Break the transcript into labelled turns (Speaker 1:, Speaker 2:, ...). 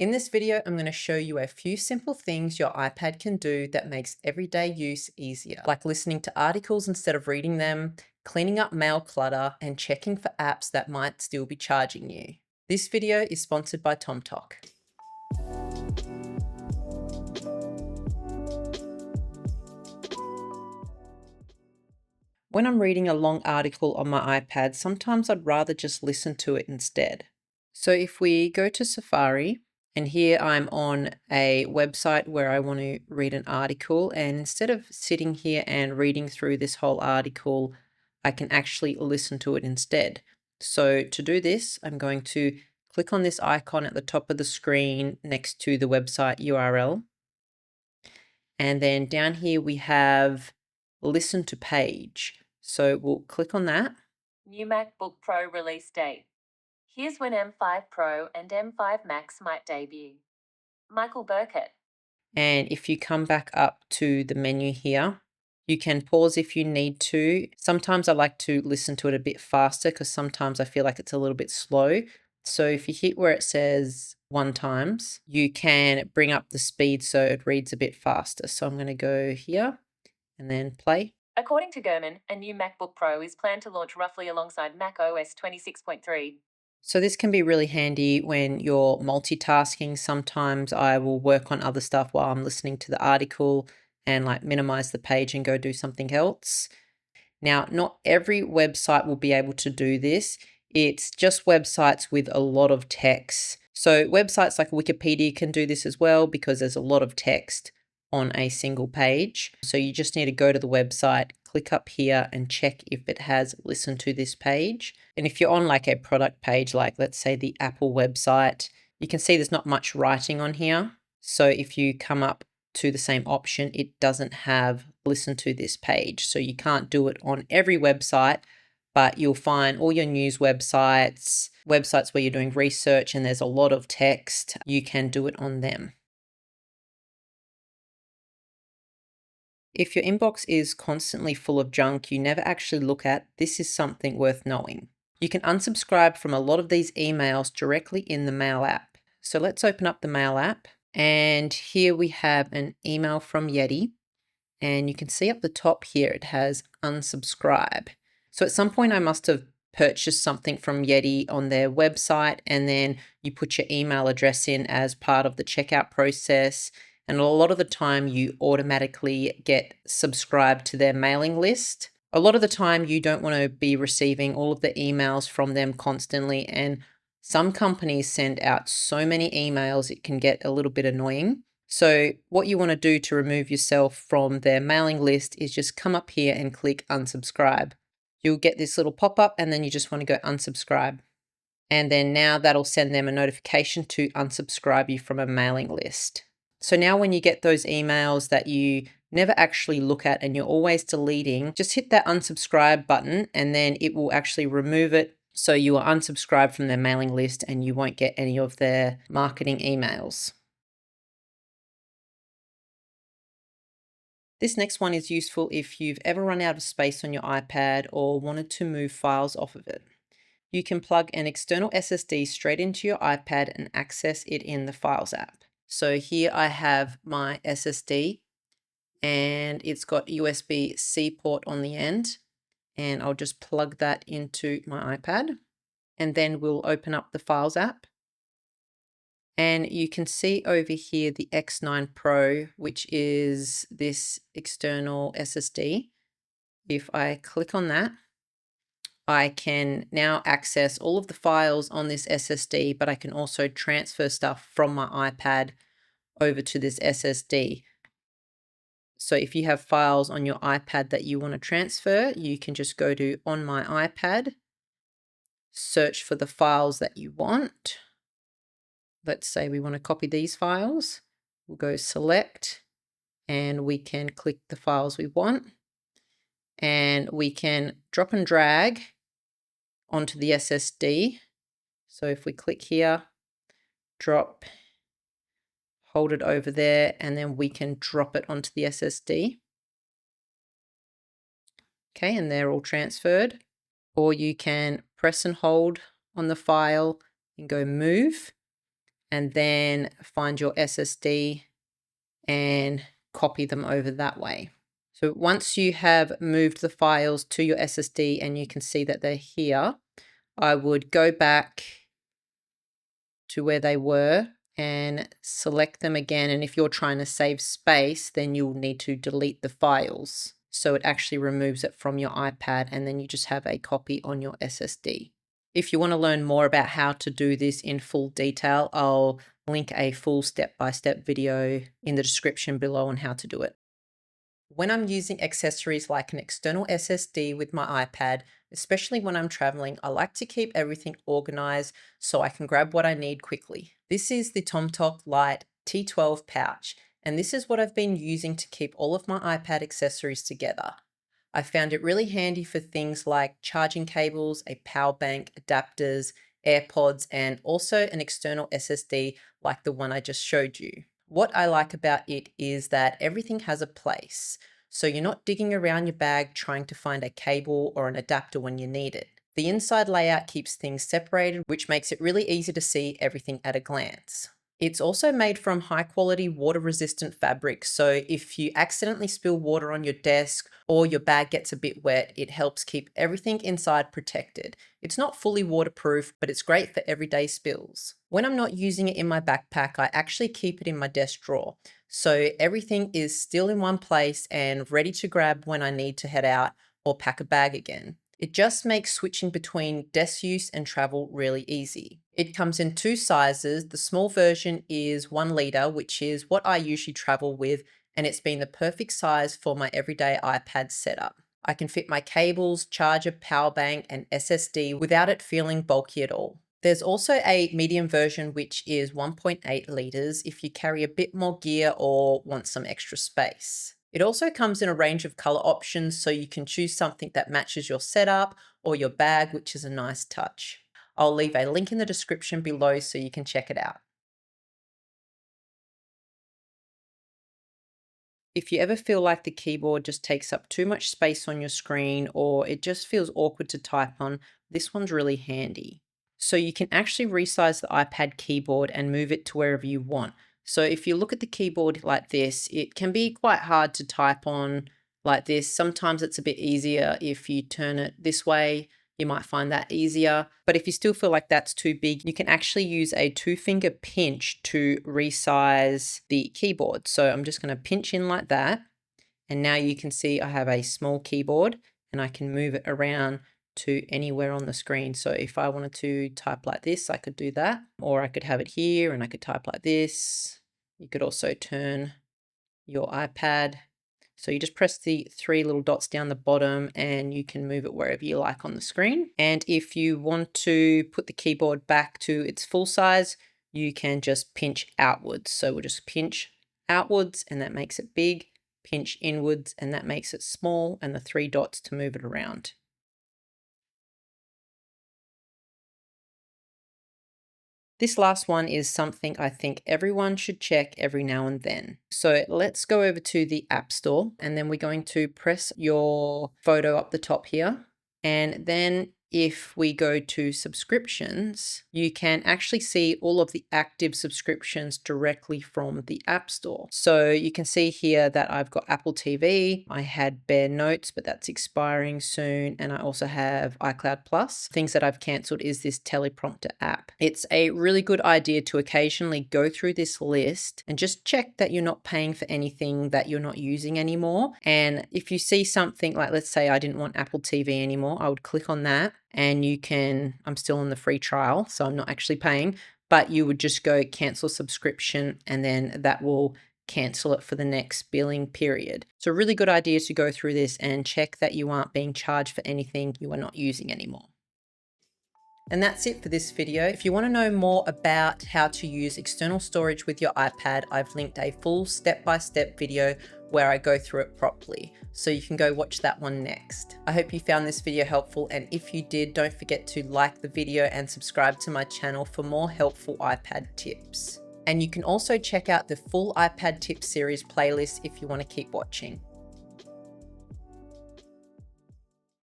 Speaker 1: In this video, I'm going to show you a few simple things your iPad can do that makes everyday use easier, like listening to articles instead of reading them, cleaning up mail clutter, and checking for apps that might still be charging you. This video is sponsored by Tomtoc. When I'm reading a long article on my iPad, sometimes I'd rather just listen to it instead. So if we go to Safari, and here I'm on a website where I want to read an article, and instead of sitting here and reading through this whole article, I can actually listen to it instead. So to do this, I'm going to click on this icon at the top of the screen next to the website URL. And then down here we have listen to page. So we'll click on that.
Speaker 2: New MacBook Pro release date. Here's when M5 Pro and M5 Max might debut. Michael Burkett.
Speaker 1: And if you come back up to the menu here, you can pause if you need to. Sometimes I like to listen to it a bit faster because sometimes I feel like it's a little bit slow. So if you hit where it says 1 times, you can bring up the speed so it reads a bit faster. So I'm going to go here and then play.
Speaker 2: According to Gurman, a new MacBook Pro is planned to launch roughly alongside macOS 26.3.
Speaker 1: So this can be really handy when you're multitasking. Sometimes I will work on other stuff while I'm listening to the article and like minimize the page and go do something else. Now, not every website will be able to do this. It's just websites with a lot of text. So websites like Wikipedia can do this as well because there's a lot of text on a single page. So you just need to go to the website, click up here and check if it has listen to this page. And if you're on like a product page, like let's say the Apple website, you can see there's not much writing on here. So if you come up to the same option, it doesn't have listen to this page. So you can't do it on every website, but you'll find all your news websites, websites where you're doing research and there's a lot of text, you can do it on them. If your inbox is constantly full of junk you never actually look at, this is something worth knowing. You can unsubscribe from a lot of these emails directly in the Mail app. So let's open up the Mail app. And here we have an email from Yeti. And you can see up the top here, it has unsubscribe. So at some point I must have purchased something from Yeti on their website, and then you put your email address in as part of the checkout process. And a lot of the time you automatically get subscribed to their mailing list. A lot of the time you don't want to be receiving all of the emails from them constantly. And some companies send out so many emails, it can get a little bit annoying. So what you want to do to remove yourself from their mailing list is just come up here and click unsubscribe. You'll get this little pop-up and then you just want to go unsubscribe. And then now that'll send them a notification to unsubscribe you from a mailing list. So now when you get those emails that you never actually look at and you're always deleting, just hit that unsubscribe button and then it will actually remove it. So you are unsubscribed from their mailing list and you won't get any of their marketing emails. This next one is useful if you've ever run out of space on your iPad or wanted to move files off of it. You can plug an external SSD straight into your iPad and access it in the Files app. So here I have my SSD and it's got USB-C port on the end, and I'll just plug that into my iPad and then we'll open up the Files app. And you can see over here the X9 Pro, which is this external SSD. If I click on that, I can now access all of the files on this SSD, but I can also transfer stuff from my iPad over to this SSD. So if you have files on your iPad that you want to transfer, you can just go to On My iPad, search for the files that you want. Let's say we want to copy these files. We'll go select and we can click the files we want. And we can drop and drag onto the SSD. So if we click here, drop, hold it over there, and then we can drop it onto the SSD. Okay, and they're all transferred. Or you can press and hold on the file and go move, and then find your SSD and copy them over that way. So once you have moved the files to your SSD and you can see that they're here, I would go back to where they were and select them again. And if you're trying to save space, then you'll need to delete the files. So it actually removes it from your iPad and then you just have a copy on your SSD. If you want to learn more about how to do this in full detail, I'll link a full step-by-step video in the description below on how to do it. When I'm using accessories like an external SSD with my iPad, especially when I'm traveling, I like to keep everything organized so I can grab what I need quickly. This is the Tomtoc Lite T12 pouch, and this is what I've been using to keep all of my iPad accessories together. I found it really handy for things like charging cables, a power bank, adapters, AirPods, and also an external SSD like the one I just showed you. What I like about it is that everything has a place, so you're not digging around your bag trying to find a cable or an adapter when you need it. The inside layout keeps things separated, which makes it really easy to see everything at a glance. It's also made from high quality water resistant fabric, so if you accidentally spill water on your desk or your bag gets a bit wet, it helps keep everything inside protected. It's not fully waterproof, but it's great for everyday spills. When I'm not using it in my backpack, I actually keep it in my desk drawer, so everything is still in one place and ready to grab when I need to head out or pack a bag again. It just makes switching between desk use and travel really easy. It comes in two sizes. The small version is 1 liter, which is what I usually travel with, and it's been the perfect size for my everyday iPad setup. I can fit my cables, charger, power bank, and SSD without it feeling bulky at all. There's also a medium version, which is 1.8 liters if you carry a bit more gear or want some extra space. It also comes in a range of color options, so you can choose something that matches your setup or your bag, which is a nice touch. I'll leave a link in the description below so you can check it out. If you ever feel like the keyboard just takes up too much space on your screen or it just feels awkward to type on, this one's really handy. So you can actually resize the iPad keyboard and move it to wherever you want. So if you look at the keyboard like this, it can be quite hard to type on like this. Sometimes it's a bit easier if you turn it this way. You might find that easier. But if you still feel like that's too big, you can actually use a 2-finger pinch to resize the keyboard. So I'm just going to pinch in like that. And now you can see I have a small keyboard and I can move it around to anywhere on the screen. So if I wanted to type like this, I could do that, or I could have it here and I could type like this. You could also turn your iPad. So you just press the 3 little dots down the bottom and you can move it wherever you like on the screen. And if you want to put the keyboard back to its full size, you can just pinch outwards. So we'll just pinch outwards and that makes it big, pinch inwards and that makes it small, and the 3 dots to move it around. This last one is something I think everyone should check every now and then. So let's go over to the App Store and then we're going to press your photo up the top here. And then if we go to subscriptions, you can actually see all of the active subscriptions directly from the App Store. So you can see here that I've got Apple TV, I had Bare Notes, but that's expiring soon. And I also have iCloud Plus. Things that I've cancelled is this teleprompter app. It's a really good idea to occasionally go through this list and just check that you're not paying for anything that you're not using anymore. And if you see something like, let's say I didn't want Apple TV anymore, I would click on that. And you can, I'm still on the free trial, so I'm not actually paying, but you would just go cancel subscription and then that will cancel it for the next billing period. So a really good idea to go through this and check that you aren't being charged for anything you are not using anymore. And that's it for this video. If you want to know more about how to use external storage with your iPad, I've linked a full step-by-step video where I go through it properly. So you can go watch that one next. I hope you found this video helpful, and if you did, don't forget to like the video and subscribe to my channel for more helpful iPad tips. And you can also check out the full iPad tips series playlist if you want to keep watching.